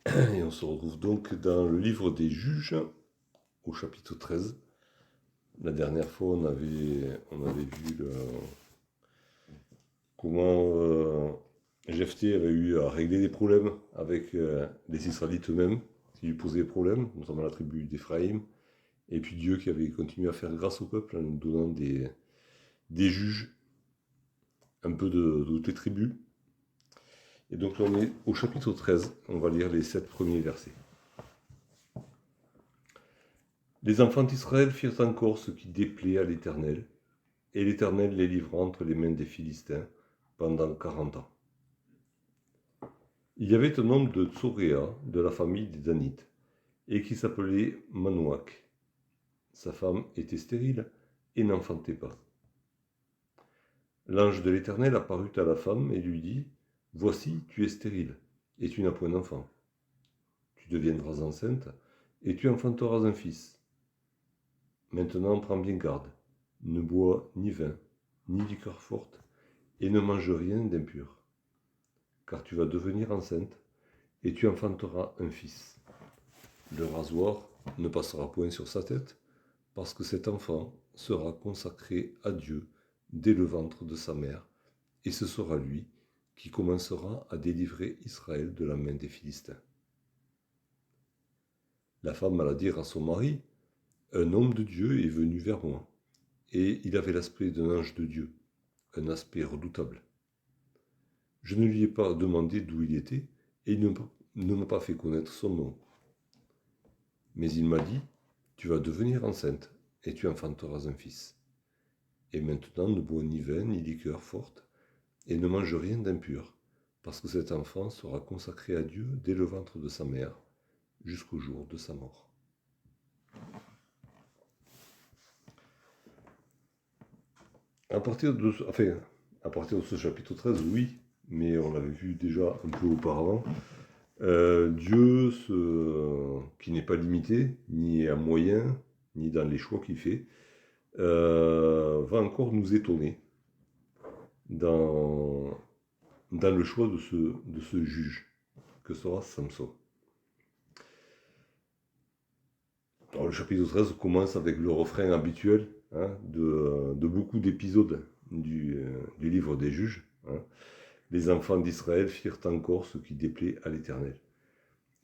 Et on se retrouve donc dans le livre des Juges, au chapitre 13. La dernière fois, on avait vu comment Jephthé avait eu à régler des problèmes avec les Israélites eux-mêmes, qui lui posaient des problèmes, notamment la tribu d'Éphraïm, et puis Dieu qui avait continué à faire grâce au peuple en nous donnant des juges, un peu de toutes les tribus. Et donc là, on est au chapitre 13, on va lire les 7 premiers versets. Les enfants d'Israël firent encore ce qui déplaît à l'Éternel, et l'Éternel les livra entre les mains des Philistins pendant 40 ans. Il y avait un homme de Tsoréa, de la famille des Danites, et qui s'appelait Manouak. Sa femme était stérile et n'enfantait pas. L'ange de l'Éternel apparut à la femme et lui dit : « Voici, tu es stérile, et tu n'as point d'enfant. Tu deviendras enceinte, et tu enfanteras un fils. Maintenant prends bien garde, ne bois ni vin, ni liqueur forte, et ne mange rien d'impur. Car tu vas devenir enceinte, et tu enfanteras un fils. Le rasoir ne passera point sur sa tête, parce que cet enfant sera consacré à Dieu dès le ventre de sa mère, et ce sera lui qui commencera à délivrer Israël de la main des Philistins. La femme alla dire à son mari : un homme de Dieu est venu vers moi, et il avait l'aspect d'un ange de Dieu, un aspect redoutable. Je ne lui ai pas demandé d'où il était, et il ne m'a pas fait connaître son nom. Mais il m'a dit : tu vas devenir enceinte, et tu enfanteras un fils. Et maintenant ne bois ni vin, ni liqueur forte, et ne mange rien d'impur, parce que cet enfant sera consacré à Dieu dès le ventre de sa mère, jusqu'au jour de sa mort. À partir de ce chapitre 13, oui, mais on l'avait vu déjà un peu auparavant, Dieu, qui n'est pas limité, ni à moyens, ni dans les choix qu'il fait, va encore nous étonner dans le choix de ce juge, que sera Samson. Alors, le chapitre 13 commence avec le refrain habituel de beaucoup d'épisodes du livre des juges. Les enfants d'Israël firent encore ce qui déplaît à l'Éternel.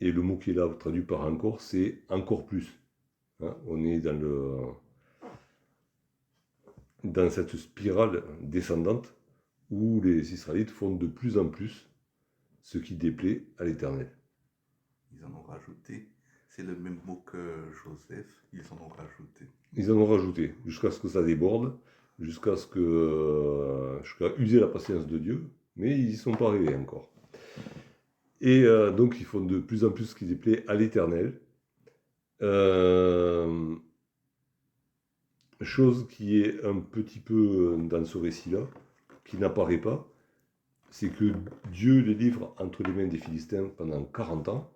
Et le mot qui est là traduit par encore, c'est encore plus. On est dans cette spirale descendante où les Israélites font de plus en plus ce qui déplaît à l'Éternel. Ils en ont rajouté. C'est le même mot que Joseph. Ils en ont rajouté. Ils en ont rajouté jusqu'à ce que ça déborde, jusqu'à user la patience de Dieu, mais ils n'y sont pas arrivés encore. Et donc ils font de plus en plus ce qui déplaît à l'Éternel. Chose qui est un petit peu dans ce récit-là, qui n'apparaît pas, c'est que Dieu les livre entre les mains des Philistins pendant 40 ans.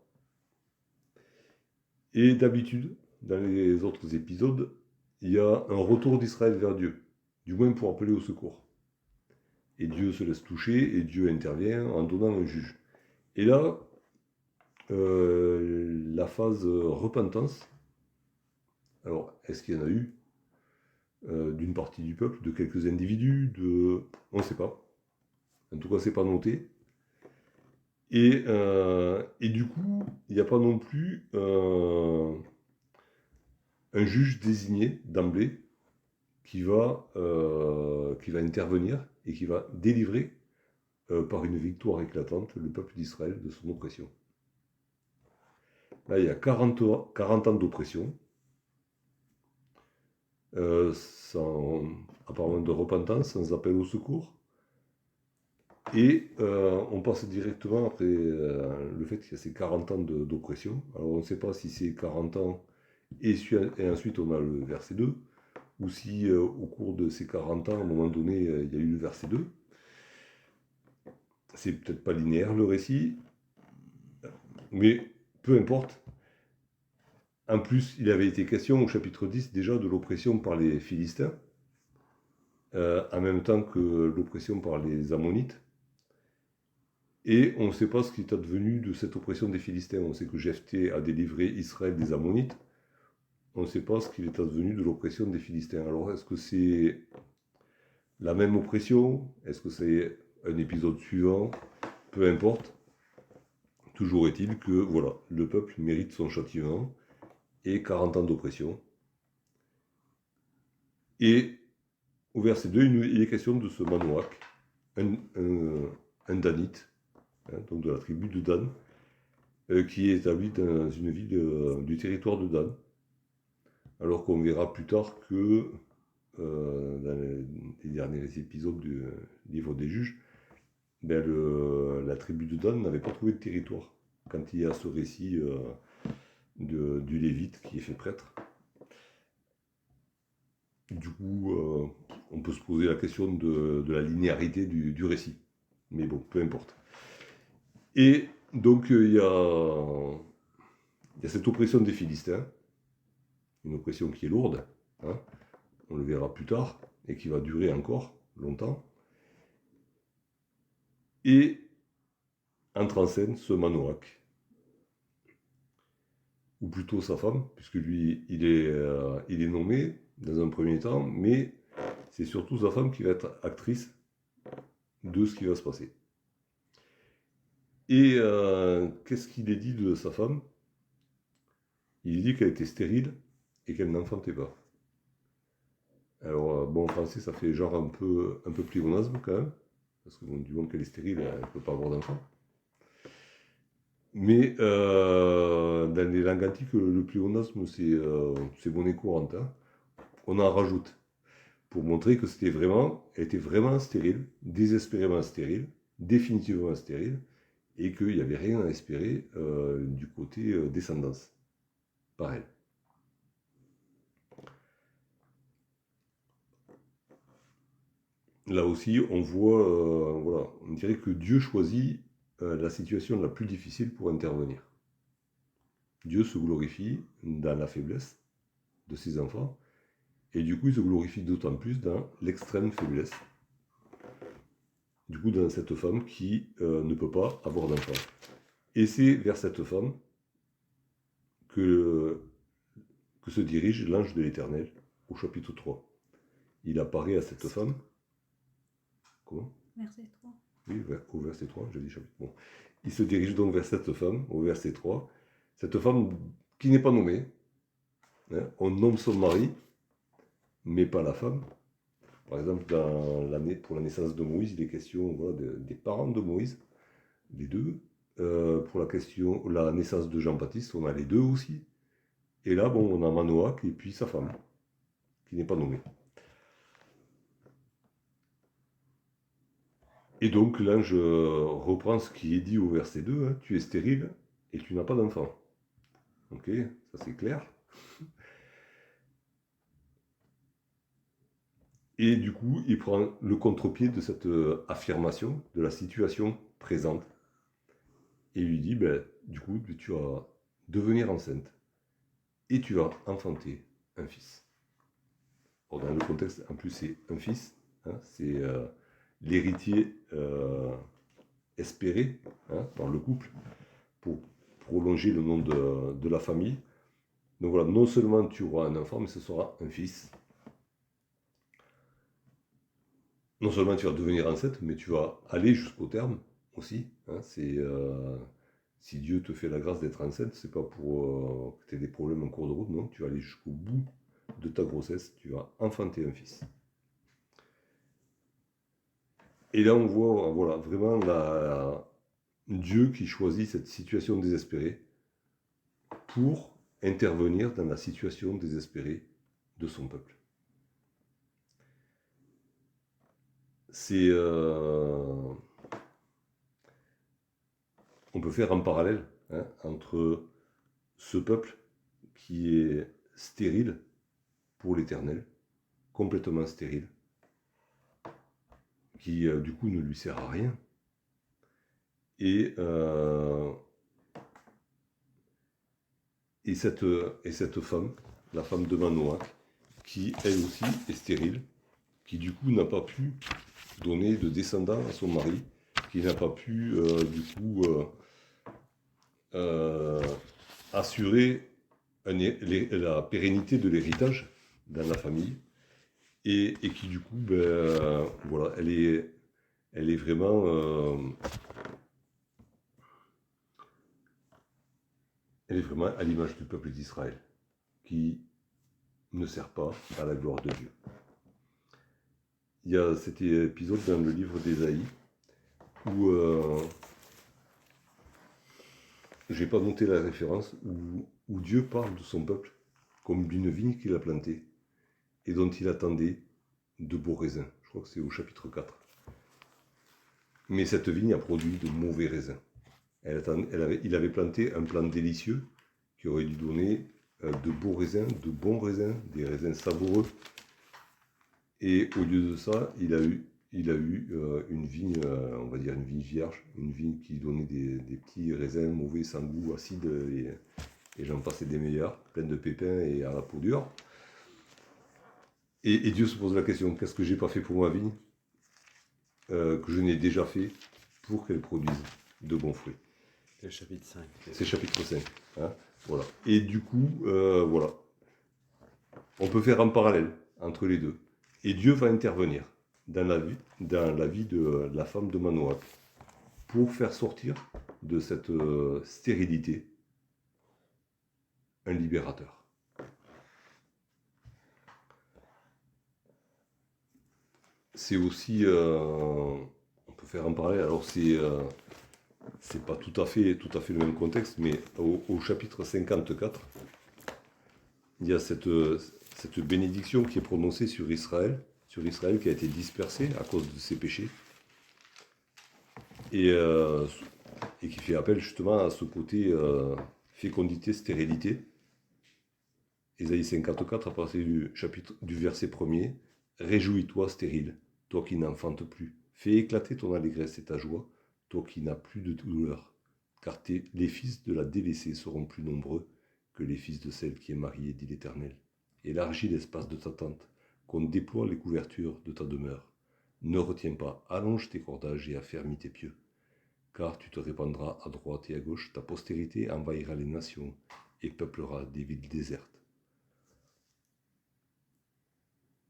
Et d'habitude, dans les autres épisodes, il y a un retour d'Israël vers Dieu, du moins pour appeler au secours. Et Dieu se laisse toucher, et Dieu intervient en donnant un juge. Et là, la phase repentance, alors est-ce qu'il y en a eu d'une partie du peuple, de quelques individus, on ne sait pas. En tout cas, c'est pas noté. Et du coup, il n'y a pas non plus un juge désigné d'emblée qui va intervenir et qui va délivrer par une victoire éclatante le peuple d'Israël de son oppression. Là, il y a 40 ans d'oppression, sans apparemment de repentance, sans appel au secours. Et on passe directement après le fait qu'il y a ces 40 ans d'oppression. Alors on ne sait pas si c'est 40 ans et ensuite on a le verset 2, ou si au cours de ces 40 ans, à un moment donné, il y a eu le verset 2. C'est peut-être pas linéaire le récit, mais peu importe. En plus, il avait été question au chapitre 10 déjà de l'oppression par les Philistins, en même temps que l'oppression par les Ammonites. Et on ne sait pas ce qui est advenu de cette oppression des Philistins. On sait que Jephthé a délivré Israël des Ammonites. On ne sait pas ce qu'il est advenu de l'oppression des Philistins. Alors, est-ce que c'est la même oppression? Est-ce que c'est un épisode suivant? Peu importe. Toujours est-il que, voilà, le peuple mérite son châtiment et 40 ans d'oppression. Et au verset 2, il est question de ce Manoach, un Danite, donc de la tribu de Dan, qui est établi dans une ville du territoire de Dan. Alors qu'on verra plus tard que, dans les derniers épisodes du livre des Juges, ben la tribu de Dan n'avait pas trouvé de territoire. Quand il y a ce récit du Lévite qui est fait prêtre. Du coup, on peut se poser la question de la linéarité du récit. Mais bon, peu importe. Et donc, il y a cette oppression des Philistins, une oppression qui est lourde, hein, on le verra plus tard, et qui va durer encore longtemps. Et entre en scène ce Manoach, ou plutôt sa femme, puisque lui, il est nommé dans un premier temps, mais c'est surtout sa femme qui va être actrice de ce qui va se passer. Et qu'est-ce qu'il est dit de sa femme? Il est dit qu'elle était stérile et qu'elle n'enfantait pas. Alors, bon, en français, ça fait genre un peu pléonasme quand même, parce que bon, du moment qu'elle est stérile, elle ne peut pas avoir d'enfant. Mais dans les langues antiques, le pléonasme, c'est monnaie courante. Hein. On en rajoute pour montrer que elle était vraiment stérile, désespérément stérile, définitivement stérile, et qu'il n'y avait rien à espérer du côté descendance, par elle. Là aussi, on voit, voilà, on dirait que Dieu choisit la situation la plus difficile pour intervenir. Dieu se glorifie dans la faiblesse de ses enfants, et du coup, il se glorifie d'autant plus dans l'extrême faiblesse. Du coup, dans cette femme qui ne peut pas avoir d'enfant. Et c'est vers cette femme que se dirige l'ange de l'Éternel au chapitre 3. Il apparaît à cette femme. Comment? Verset 3. Oui, au verset 3, j'ai dit chapitre. Bon. Il se dirige donc vers cette femme, au verset 3. Cette femme qui n'est pas nommée. Hein, on nomme son mari, mais pas la femme. Par exemple, pour la naissance de Moïse, il est question voilà, des parents de Moïse, les deux. Pour la naissance de Jean-Baptiste, on a les deux aussi. Et là, bon, on a Manoach et puis sa femme, qui n'est pas nommée. Et donc, l'ange reprend ce qui est dit au verset 2, hein, tu es stérile et tu n'as pas d'enfant. Ok, ça c'est clair. Et du coup, il prend le contre-pied de cette affirmation, de la situation présente. Et il lui dit, ben, du coup, tu vas devenir enceinte et tu vas enfanter un fils. Alors, dans le contexte, en plus, c'est un fils, hein, c'est l'héritier espéré hein, par le couple pour prolonger le nom de la famille. Donc voilà, non seulement tu auras un enfant, mais ce sera un fils. Non seulement tu vas devenir enceinte, mais tu vas aller jusqu'au terme aussi. Hein, si Dieu te fait la grâce d'être enceinte, c'est pas pour que tu aies des problèmes en cours de route, non, tu vas aller jusqu'au bout de ta grossesse, tu vas enfanter un fils. Et là on voit voilà, vraiment Dieu qui choisit cette situation désespérée pour intervenir dans la situation désespérée de son peuple. On peut faire un parallèle hein, entre ce peuple qui est stérile pour l'Éternel, complètement stérile, qui du coup ne lui sert à rien, et cette femme, la femme de Manoach, qui elle aussi est stérile, qui du coup n'a pas pu donner de descendants à son mari, qui n'a pas pu, assurer la pérennité de l'héritage dans la famille, et qui du coup, voilà, elle est vraiment, à l'image du peuple d'Israël, qui ne sert pas à la gloire de Dieu. Il y a cet épisode dans le livre d'Ésaïe où j'ai pas noté la référence, où Dieu parle de son peuple comme d'une vigne qu'il a plantée et dont il attendait de beaux raisins. Je crois que c'est au chapitre 4. Mais cette vigne a produit de mauvais raisins. Il avait planté un plant délicieux qui aurait dû donner de beaux raisins, de bons raisins, des raisins savoureux. Et au lieu de ça, il a eu une vigne, on va dire une vigne vierge, une vigne qui donnait des petits raisins mauvais, sans goût, acides, et j'en passais des meilleurs, pleins de pépins et à la peau dure. Et Dieu se pose la question, qu'est-ce que j'ai pas fait pour ma vigne, que je n'ai déjà fait pour qu'elle produise de bons fruits. C'est le chapitre 5. C'est chapitre 5. Hein, voilà. Et du coup, voilà. On peut faire un parallèle entre les deux. Et Dieu va intervenir dans la vie de la femme de Manoach pour faire sortir de cette stérilité un libérateur. C'est aussi, on peut faire un parallèle, alors c'est pas tout à fait le même contexte, mais au chapitre 54, il y a cette bénédiction qui est prononcée sur Israël qui a été dispersé à cause de ses péchés, et qui fait appel justement à ce côté fécondité, stérilité. Ésaïe 54, à partir du verset 1er, « Réjouis-toi, stérile, toi qui n'enfantes plus. Fais éclater ton allégresse et ta joie, toi qui n'as plus de douleur. Car les fils de la délaissée seront plus nombreux que les fils de celle qui est mariée, dit l'Éternel. Élargis l'espace de ta tente, qu'on déploie les couvertures de ta demeure. Ne retiens pas, allonge tes cordages et affermis tes pieux. Car tu te répandras à droite et à gauche, ta postérité envahira les nations et peuplera des villes désertes.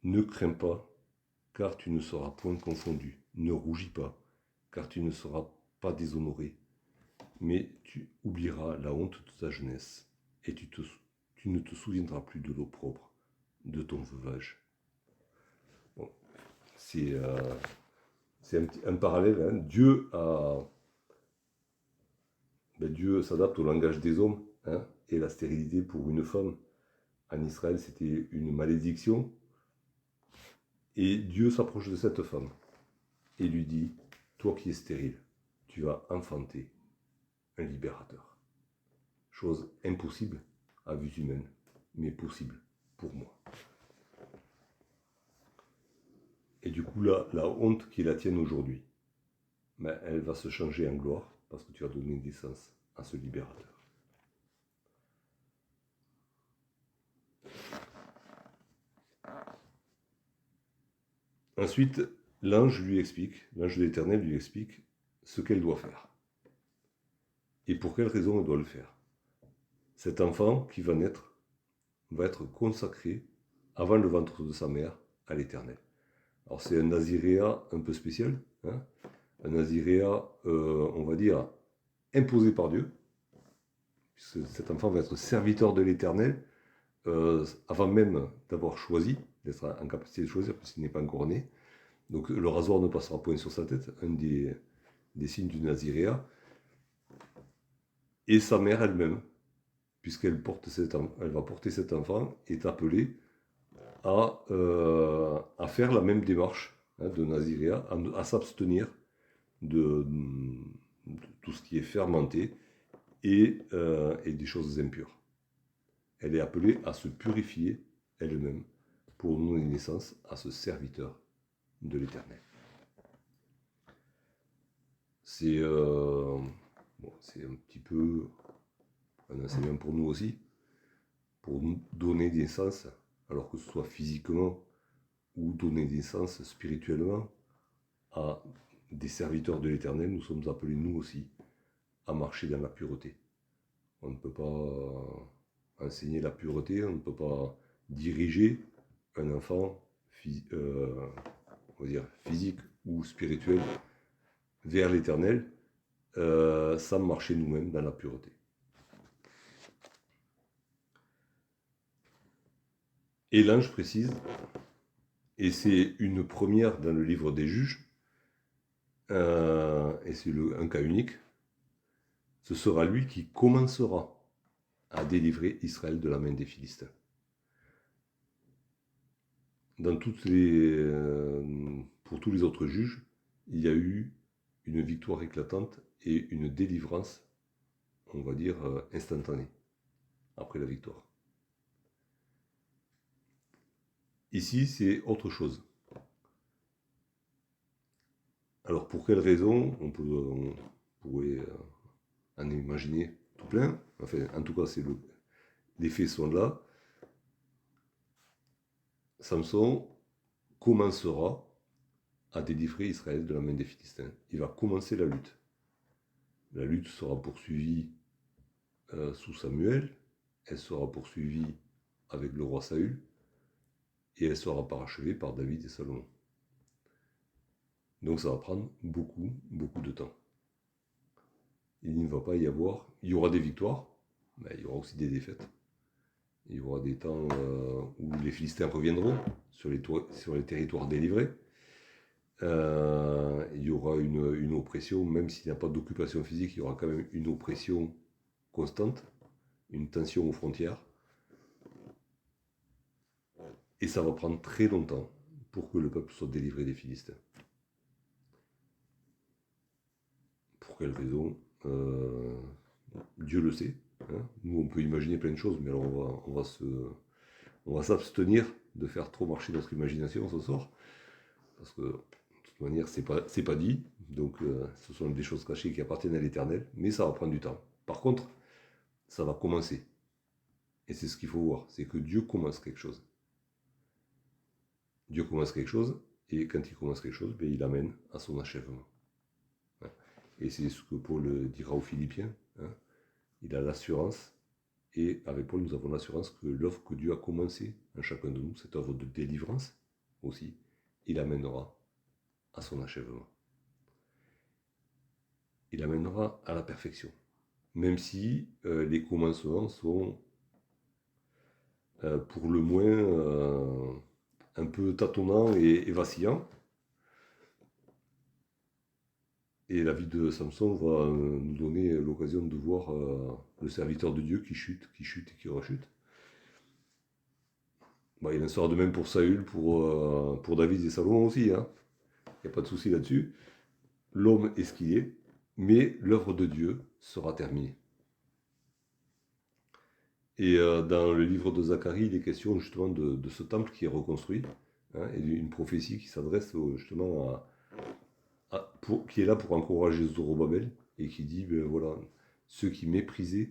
Ne crains pas, car tu ne seras point confondu. Ne rougis pas, car tu ne seras pas déshonoré. Mais tu oublieras la honte de ta jeunesse, et tu ne te souviendras plus de l'opprobre de ton veuvage. » Bon, c'est un parallèle. Hein. Dieu s'adapte au langage des hommes, hein, et la stérilité pour une femme en Israël, c'était une malédiction. Et Dieu s'approche de cette femme et lui dit, toi qui es stérile, tu vas enfanter un libérateur. Chose impossible à vue humaine, mais possible pour moi. Et du coup, la honte qui est la tienne aujourd'hui, elle va se changer en gloire parce que tu as donné naissance à ce libérateur. Ensuite, l'ange de l'Éternel lui explique ce qu'elle doit faire. Et pour quelle raison elle doit le faire. Cet enfant qui va naître va être consacré avant le ventre de sa mère à l'Éternel. Alors c'est un naziréat un peu spécial, hein, un naziréat, on va dire, imposé par Dieu, puisque cet enfant va être serviteur de l'Éternel avant même d'avoir choisi, d'être en capacité de choisir, puisqu'il n'est pas encore né. Donc le rasoir ne passera point sur sa tête, un des signes du naziréat. Et sa mère elle-même, puisqu'elle va porter cet enfant, est appelée à faire la même démarche, hein, de naziréat, à s'abstenir de tout ce qui est fermenté et des choses impures. Elle est appelée à se purifier elle-même pour donner naissance à ce serviteur de l'Éternel. C'est un petit peu un enseignement pour nous aussi, pour nous donner naissance, alors que ce soit physiquement ou donner naissance spirituellement, à des serviteurs de l'Éternel, nous sommes appelés nous aussi à marcher dans la pureté. On ne peut pas enseigner la pureté, on ne peut pas diriger un enfant on va dire, physique ou spirituel vers l'Éternel sans marcher nous-mêmes dans la pureté. Et l'ange précise, et c'est une première dans le livre des juges, et c'est un cas unique, ce sera lui qui commencera à délivrer Israël de la main des Philistins. Pour tous les autres juges, il y a eu une victoire éclatante et une délivrance, on va dire, instantanée, après la victoire. Ici, c'est autre chose. Alors, pour quelle raison on pourrait en imaginer tout plein. Enfin, en tout cas, les faits sont là. Samson commencera à délivrer Israël de la main des Philistins. Il va commencer la lutte. La lutte sera poursuivie sous Samuel, elle sera poursuivie avec le roi Saül, et elle sera parachevée par David et Salomon. Donc ça va prendre beaucoup, beaucoup de temps. Il ne va pas y avoir... Il y aura des victoires, mais il y aura aussi des défaites. Il y aura des temps où les Philistins reviendront sur les territoires délivrés. Il y aura une oppression, même s'il n'y a pas d'occupation physique, il y aura quand même une oppression constante, une tension aux frontières. Et ça va prendre très longtemps pour que le peuple soit délivré des Philistins. Pour quelle raison Dieu le sait. Hein. Nous, on peut imaginer plein de choses, mais alors on va s'abstenir de faire trop marcher notre imagination ce soir, parce que de toute manière, c'est pas dit. Donc, ce sont des choses cachées qui appartiennent à l'Éternel, mais ça va prendre du temps. Par contre, ça va commencer. Et c'est ce qu'il faut voir, c'est que Dieu commence quelque chose. Dieu commence quelque chose, et quand il commence quelque chose, il amène à son achèvement. Et c'est ce que Paul dira aux Philippiens. Hein. Il a l'assurance, et avec Paul, nous avons l'assurance que l'œuvre que Dieu a commencée en chacun de nous, cette œuvre de délivrance aussi, il amènera à son achèvement. Il amènera à la perfection. Même si les commencements sont pour le moins un peu tâtonnants et vacillants. Et la vie de Samson va nous donner l'occasion de voir le serviteur de Dieu qui chute et qui rechute. Il en sera de même pour Saül, pour David et Salomon aussi. Hein. Il n'y a pas de souci là-dessus. L'homme est ce qu'il est, mais l'œuvre de Dieu sera terminée. Et dans le livre de Zacharie, il est question justement de ce temple qui est reconstruit, hein, et d'une prophétie qui s'adresse justement qui est là pour encourager Zorobabel, et qui dit, voilà, ceux qui méprisaient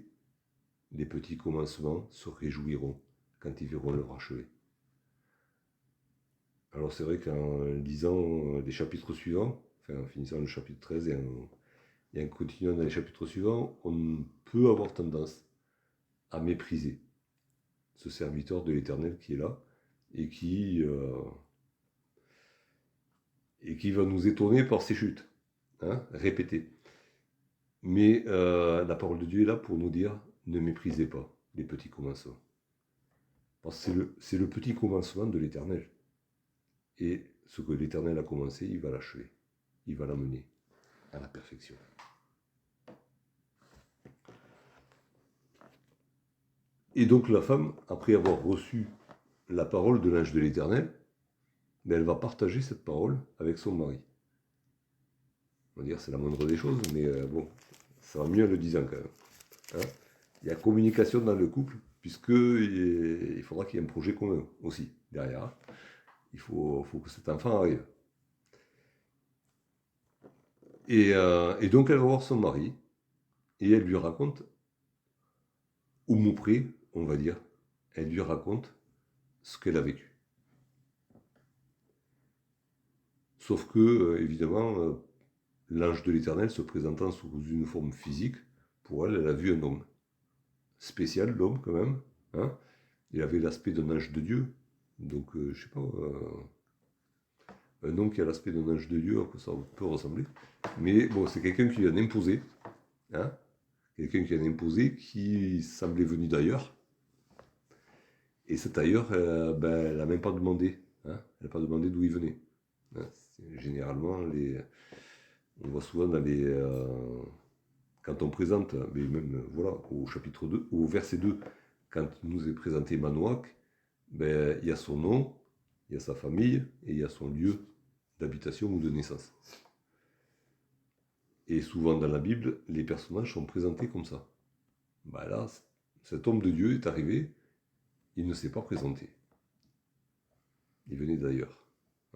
les petits commencements se réjouiront quand ils verront leur achevé. Alors c'est vrai qu'en lisant les chapitres suivants, en finissant le chapitre 13 et en continuant dans les chapitres suivants, on peut avoir tendance à mépriser ce serviteur de l'Éternel qui est là et qui va nous étonner par ses chutes, hein, répétées. Mais la parole de Dieu est là pour nous dire, ne méprisez pas les petits commencements. Parce que c'est le petit commencement de l'Éternel. Et ce que l'Éternel a commencé, il va l'achever. Il va l'amener à la perfection. Et donc la femme, après avoir reçu la parole de l'ange de l'Éternel, elle va partager cette parole avec son mari. On va dire c'est la moindre des choses, mais bon, ça va mieux en le disant quand même. Hein. Il y a communication dans le couple, puisqu'il faudra qu'il y ait un projet commun aussi derrière. Il faut que cet enfant arrive. Et donc elle va voir son mari, et elle lui raconte, au mot près, on va dire, elle lui raconte ce qu'elle a vécu. Sauf que, évidemment, l'ange de l'Éternel se présentant sous une forme physique, pour elle, elle a vu un homme. Spécial, l'homme, quand même. Hein, il avait l'aspect d'un ange de Dieu. Donc, je sais pas, un homme qui a l'aspect d'un ange de Dieu, ça peut ressembler. Mais bon, c'est quelqu'un qui vient imposer. Hein, quelqu'un qui vient imposer, qui semblait venu d'ailleurs. Et cet ailleurs, elle n'a même pas demandé. Hein, elle n'a pas demandé d'où il venait. Hein, généralement, on voit souvent dans les... quand on présente, mais même voilà, au chapitre 2, au verset 2, quand il nous est présenté Manoach, il y a son nom, il y a sa famille et il y a son lieu d'habitation ou de naissance. Et souvent dans la Bible, les personnages sont présentés comme ça. Là, cet homme de Dieu est arrivé, il ne s'est pas présenté. Il venait d'ailleurs.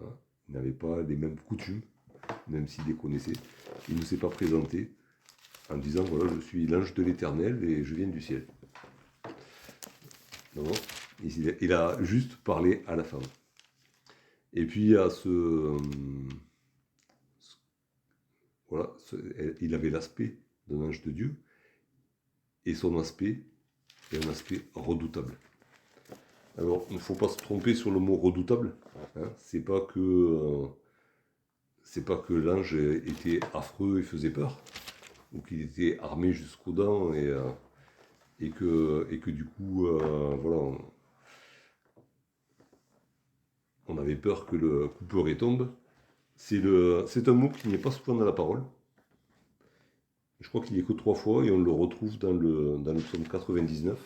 Hein, il n'avait pas les mêmes coutumes, même s'il les connaissait. Il ne s'est pas présenté en disant, voilà, je suis l'ange de l'Éternel et je viens du ciel. Non, il a juste parlé à la femme. Et puis il y a voilà, il avait l'aspect d'un ange de Dieu, et son aspect est un aspect redoutable. Alors, il ne faut pas se tromper sur le mot redoutable. Hein, c'est pas que l'ange était affreux et faisait peur, ou qu'il était armé jusqu'aux dents et que du coup, voilà, on avait peur que le couperet tombe. C'est un mot qui n'est pas souvent dans la parole. Je crois qu'il n'y est que 3 fois et on le retrouve dans le psaume 99.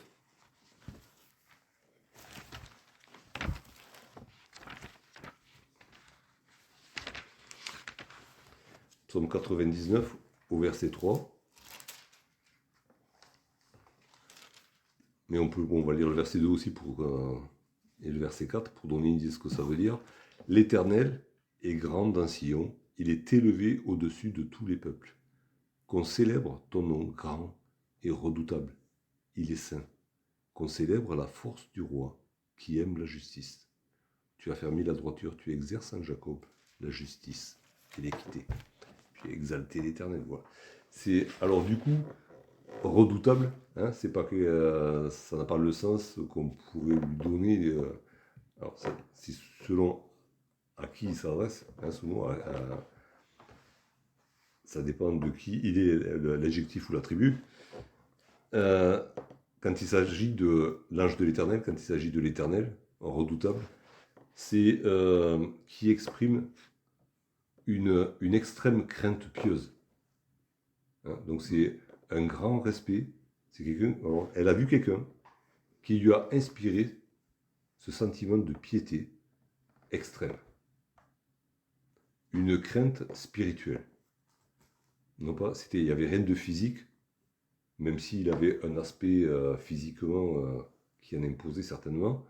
Psaume 99 au verset 3. Mais on va lire le verset 2 aussi et le verset 4 pour donner une idée de ce que ça veut dire. L'Éternel est grand dans Sion, il est élevé au-dessus de tous les peuples. Qu'on célèbre ton nom grand et redoutable, il est saint. Qu'on célèbre la force du roi qui aime la justice. Tu as fermé la droiture, tu exerces en Jacob la justice et l'équité. Tu as exalté l'Éternel. Voilà. Alors du coup, redoutable, hein, c'est pas que ça n'a pas le sens qu'on pourrait lui donner. Alors c'est selon à qui il s'adresse, hein, ce mot, ça dépend de qui il est, l'adjectif ou l'attribut. Quand il s'agit de l'ange de l'Éternel, quand il s'agit de l'Éternel, redoutable, c'est qui exprime une extrême crainte pieuse. Hein, donc c'est un grand respect. C'est quelqu'un. Elle a vu quelqu'un qui lui a inspiré ce sentiment de piété extrême. Une crainte spirituelle. Non pas, il n'y avait rien de physique, même s'il avait un aspect physiquement qui en imposait certainement,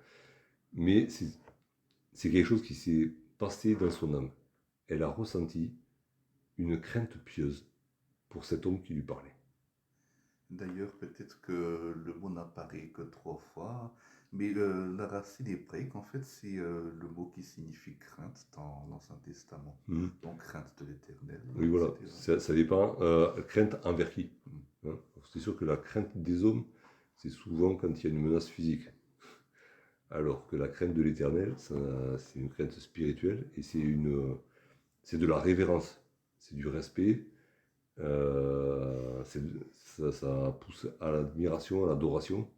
mais c'est quelque chose qui s'est passé dans son âme. Elle a ressenti une crainte pieuse pour cet homme qui lui parlait. D'ailleurs, peut-être que le mot n'apparaît que 3 fois, mais la racine hébraïque, en fait, c'est le mot qui signifie crainte dans l'Ancien Testament. Donc, crainte de l'Éternel. Oui, voilà, ça dépend. Crainte envers qui? Hein, c'est sûr que la crainte des hommes, c'est souvent quand il y a une menace physique. Alors que la crainte de l'Éternel, c'est une crainte spirituelle et c'est de la révérence, c'est du respect. Ça pousse à l'admiration, à l'adoration,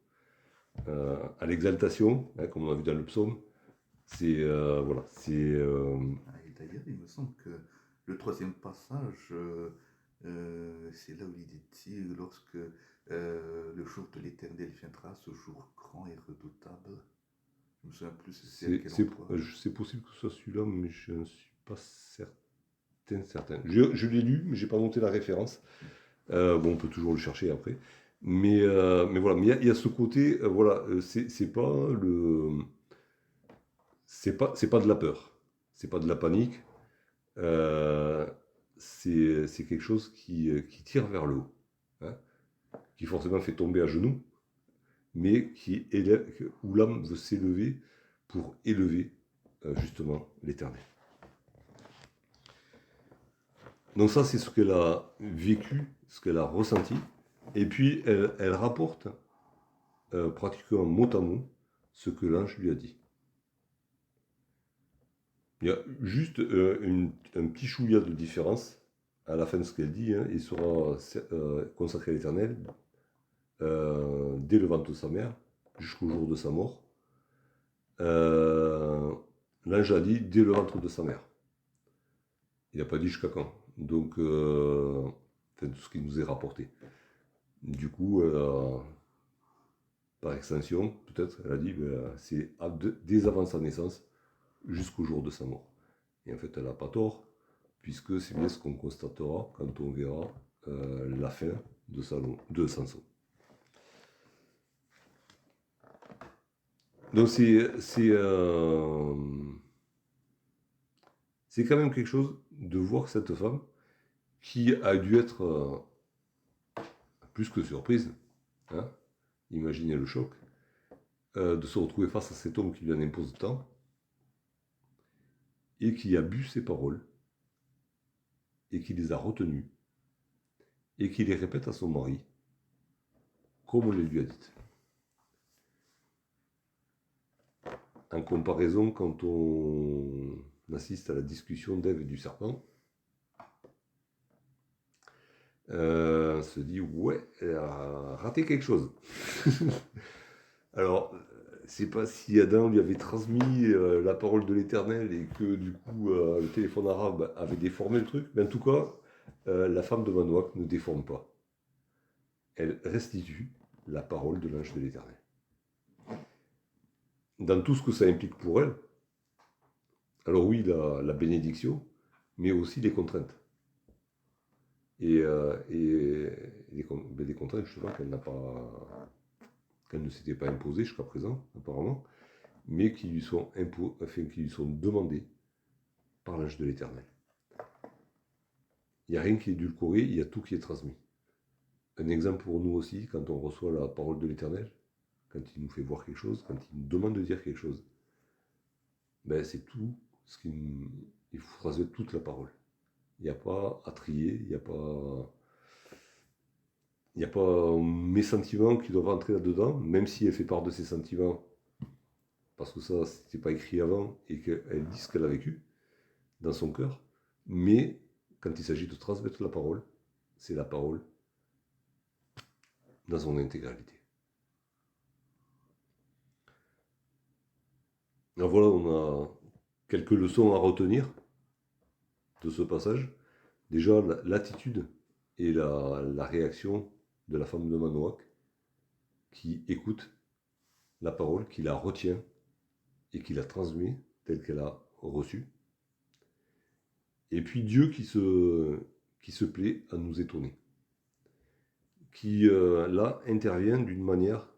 à l'exaltation, hein, comme on a vu dans le psaume. Voilà, et d'ailleurs, il me semble que le 3e passage, c'est là où il dit lorsque le jour de l'Éternel viendra, ce jour grand et redoutable. Je me souviens plus c'est possible que ce soit celui-là, mais je ne suis pas certain. Je l'ai lu, mais je n'ai pas noté la référence. On peut toujours le chercher après. Mais voilà, mais il y a ce côté, voilà, c'est pas de la peur, c'est pas de la panique, c'est quelque chose qui tire vers le haut, hein, qui forcément fait tomber à genoux, mais où l'âme veut s'élever pour élever justement l'Éternel. Donc ça, c'est ce qu'elle a vécu, ce qu'elle a ressenti. Et puis, elle rapporte pratiquement mot à mot ce que l'ange lui a dit. Il y a juste un petit chouïa de différence à la fin de ce qu'elle dit. Hein. Il sera consacré à l'Éternel dès le ventre de sa mère jusqu'au jour de sa mort. L'ange a dit dès le ventre de sa mère. Il n'a pas dit jusqu'à quand. Donc, tout ce qui nous est rapporté. Du coup, par extension, peut-être, elle a dit c'est dès avant sa naissance jusqu'au jour de sa mort. Et en fait, elle n'a pas tort, puisque c'est bien ce qu'on constatera quand on verra la fin de Samson. Donc c'est quand même quelque chose de voir cette femme qui a dû être plus que surprise, hein, imaginez le choc, de se retrouver face à cet homme qui lui en impose tant, et qui a bu ses paroles, et qui les a retenues, et qui les répète à son mari, comme on les lui a dites. En comparaison, quand on assiste à la discussion d'Ève et du serpent, on se dit, ouais, elle a raté quelque chose. Alors, c'est pas si Adam lui avait transmis la parole de l'Éternel et que du coup le téléphone arabe avait déformé le truc, mais en tout cas, la femme de Manoach ne déforme pas. Elle restitue la parole de l'ange de l'Éternel. Dans tout ce que ça implique pour elle, alors oui, la bénédiction, mais aussi les contraintes. Et des contraintes justement qu'elle ne s'était pas imposées jusqu'à présent, apparemment, mais qui lui sont demandées par l'ange de l'Éternel. Il n'y a rien qui est édulcoré, il y a tout qui est transmis. Un exemple pour nous aussi, quand on reçoit la parole de l'Éternel, quand il nous fait voir quelque chose, quand il nous demande de dire quelque chose, ben c'est tout ce il faut transmettre toute la parole. Il n'y a pas à trier, il n'y a pas mes sentiments qui doivent rentrer là-dedans, même si elle fait part de ses sentiments, parce que ça, c'était pas écrit avant, et qu'elle dit ce qu'elle a vécu dans son cœur. Mais quand il s'agit de transmettre la parole, c'est la parole dans son intégralité. Alors voilà, on a quelques leçons à retenir de ce passage. Déjà, l'attitude et la réaction de la femme de Manoach qui écoute la parole, qui la retient et qui la transmet telle qu'elle a reçue. Et puis Dieu qui se plaît à nous étonner, qui là intervient d'une manière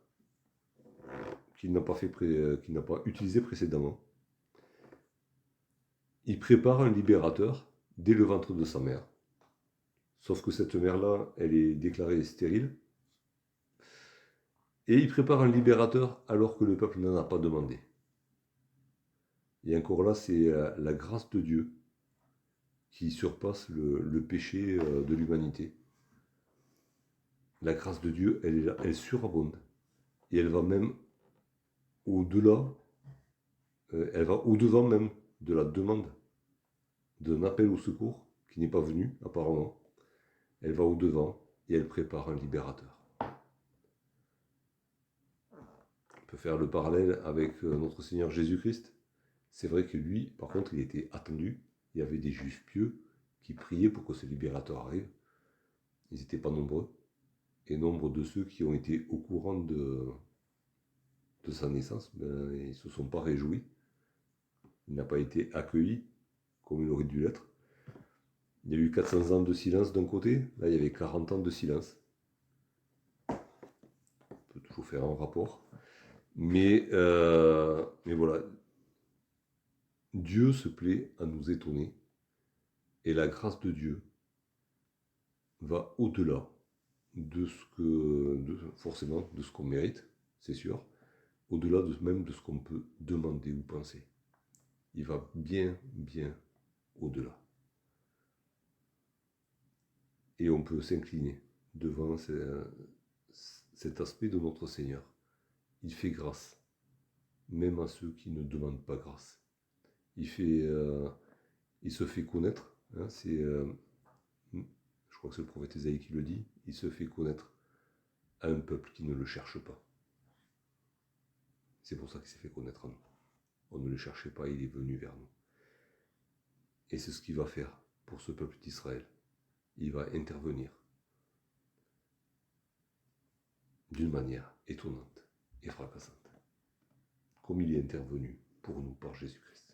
qu'il n'a pas utilisée précédemment. Il prépare un libérateur dès le ventre de sa mère. Sauf que cette mère-là, elle est déclarée stérile. Et il prépare un libérateur alors que le peuple n'en a pas demandé. Et encore là, c'est la grâce de Dieu qui surpasse le péché de l'humanité. La grâce de Dieu, elle surabonde. Et elle va même au-delà, elle va au-devant même de la demande d'un appel au secours qui n'est pas venu apparemment. Elle va au-devant et elle prépare un libérateur. On peut faire le parallèle avec notre Seigneur Jésus-Christ. C'est vrai que lui, par contre, il était attendu. Il y avait des juifs pieux qui priaient pour que ce libérateur arrive. Ils n'étaient pas nombreux. Et nombre de ceux qui ont été au courant de sa naissance, ils ne se sont pas réjouis. Il n'a pas été accueilli comme il aurait dû l'être. Il y a eu 400 ans de silence d'un côté, là il y avait 40 ans de silence. On peut toujours faire un rapport. Mais voilà, Dieu se plaît à nous étonner et la grâce de Dieu va au-delà de forcément de ce qu'on mérite, c'est sûr, au-delà même de ce qu'on peut demander ou penser. Il va bien, bien au-delà. Et on peut s'incliner devant cet aspect de notre Seigneur. Il fait grâce, même à ceux qui ne demandent pas grâce. Il se fait connaître. Hein, je crois que c'est le prophète Ésaïe qui le dit. Il se fait connaître à un peuple qui ne le cherche pas. C'est pour ça qu'il s'est fait connaître à nous. On ne le cherchait pas, il est venu vers nous. Et c'est ce qu'il va faire pour ce peuple d'Israël. Il va intervenir d'une manière étonnante et fracassante, comme il est intervenu pour nous par Jésus-Christ.